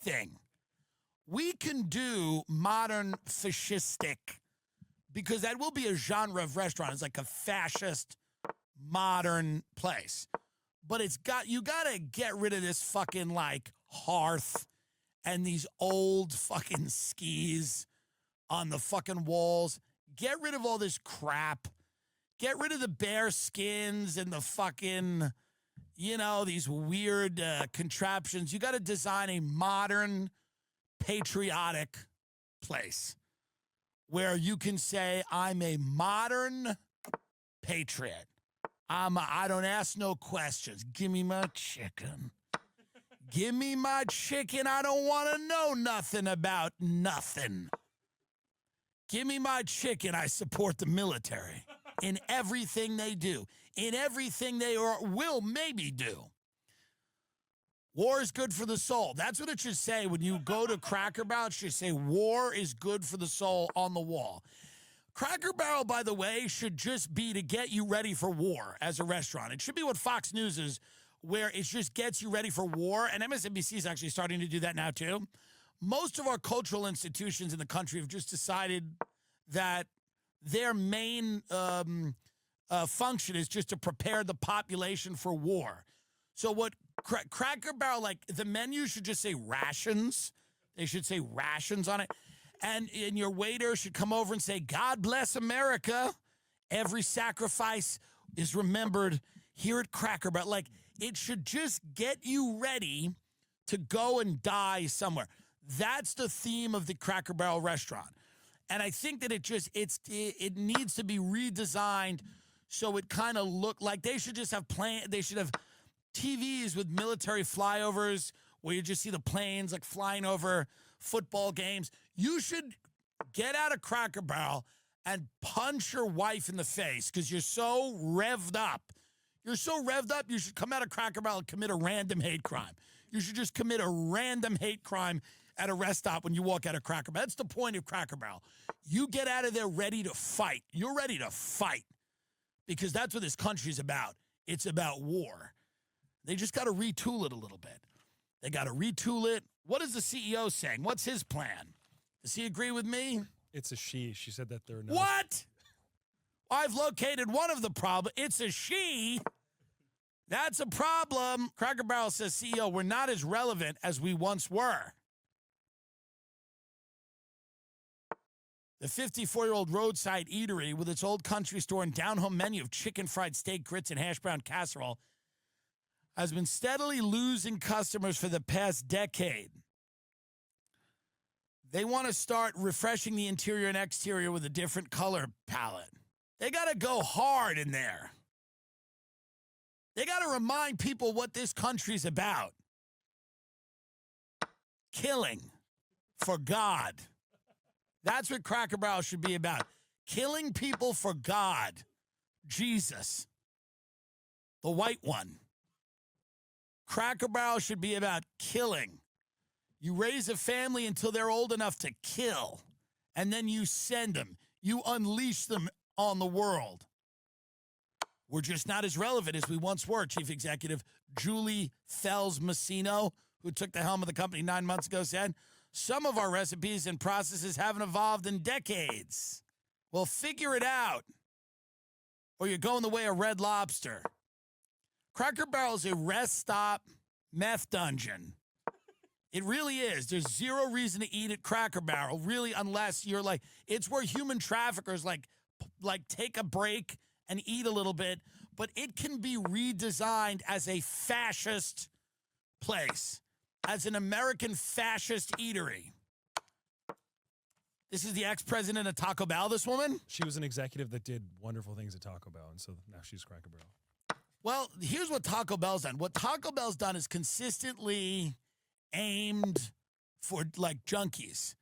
thing. We can do modern fascistic, because that will be a genre of restaurant. It's like a fascist modern place. But you gotta get rid of this fucking like hearth and these old fucking skis on the fucking walls. Get rid of all this crap. Get rid of the bear skins and the fucking, these weird contraptions. You gotta design a modern, patriotic place where you can say, I'm a modern patriot. I don't ask no questions. Give me my chicken. Give me my chicken. I don't want to know nothing about nothing. Give me my chicken. I support the military in everything they do, in everything they will maybe do. War is good for the soul. That's what it should say when you go to Cracker Barrel. It should say, war is good for the soul on the wall. Cracker Barrel, by the way, should just be to get you ready for war as a restaurant. It should be what Fox News is, where it just gets you ready for war. And MSNBC is actually starting to do that now, too. Most of our cultural institutions in the country have just decided that their main function is just to prepare the population for war. So what Cracker Barrel, like, the menu should just say rations. They should say rations on it. And your waiter should come over and say, God bless America. Every sacrifice is remembered here at Cracker Barrel. Like, it should just get you ready to go and die somewhere. That's the theme of the Cracker Barrel restaurant. And I think that it needs to be redesigned so it kind of look like they should just have they should have TVs with military flyovers where you just see the planes like flying over football games. You should get out of Cracker Barrel and punch your wife in the face because you're so revved up. You're so revved up, you should come out of Cracker Barrel and commit a random hate crime. You should just commit a random hate crime at a rest stop when you walk out of Cracker Barrel. That's the point of Cracker Barrel. You get out of there ready to fight. You're ready to fight because that's what this country's about. It's about war. They just got to retool it a little bit. They got to retool it. What is the CEO saying? What's his plan? Does he agree with me? It's a she. She said that there are no... What? I've located one of the problems. It's a she. That's a problem. Cracker Barrel says, CEO, we're not as relevant as we once were. The 54-year-old roadside eatery with its old country store and down-home menu of chicken fried steak, grits, and hash brown casserole has been steadily losing customers for the past decade. They want to start refreshing the interior and exterior with a different color palette. They got to go hard in there. They got to remind people what this country's about. Killing for God. That's what Cracker Barrel should be about. Killing people for God. Jesus. The white one. Cracker Barrel should be about killing. You raise a family until they're old enough to kill, and then you send them. You unleash them on the world. We're just not as relevant as we once were, Chief Executive Julie Fells-Massino, who took the helm of the company 9 months ago, said, some of our recipes and processes haven't evolved in decades. Well, figure it out, or you're going the way of Red Lobster. Cracker Barrel is a rest stop meth dungeon. It really is. There's zero reason to eat at Cracker Barrel, really, unless you're like, it's where human traffickers like take a break and eat a little bit, but it can be redesigned as a fascist place, as an American fascist eatery. This is the ex-president of Taco Bell, this woman? She was an executive that did wonderful things at Taco Bell, and so now she's Cracker Barrel. Well, here's what Taco Bell's done. What Taco Bell's done is consistently aimed for, like, junkies.